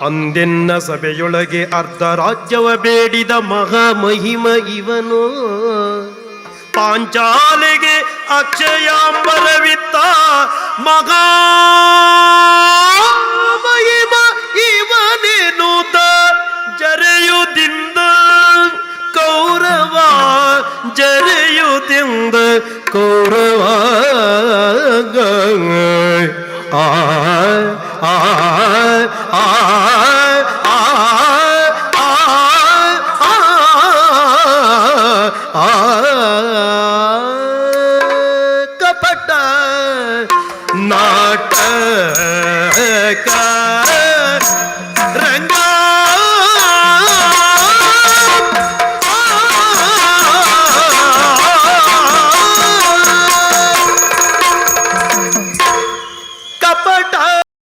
ಅಂದೆನ್ನ ಸಭೆಯೊಳಗೆ ಅರ್ಧ ರಾಜ್ಯವ ಬೇಡಿದ ಮಹಾಮಹಿಮ ಇವನು. ಪಾಂಚಾಲಿಗೆ ಅಕ್ಷಯಾಂಬರವಿತ್ತ ಮಹಾಮಹಿಮ ಇವನೇನುತ ಜರೆಯುದಿಂದ ಕೌರವ, ಜರೆಯುದಿಂದ ಕೌರವ. ಆ ಆ ಆ ಕಪಟ ನಾಟಕ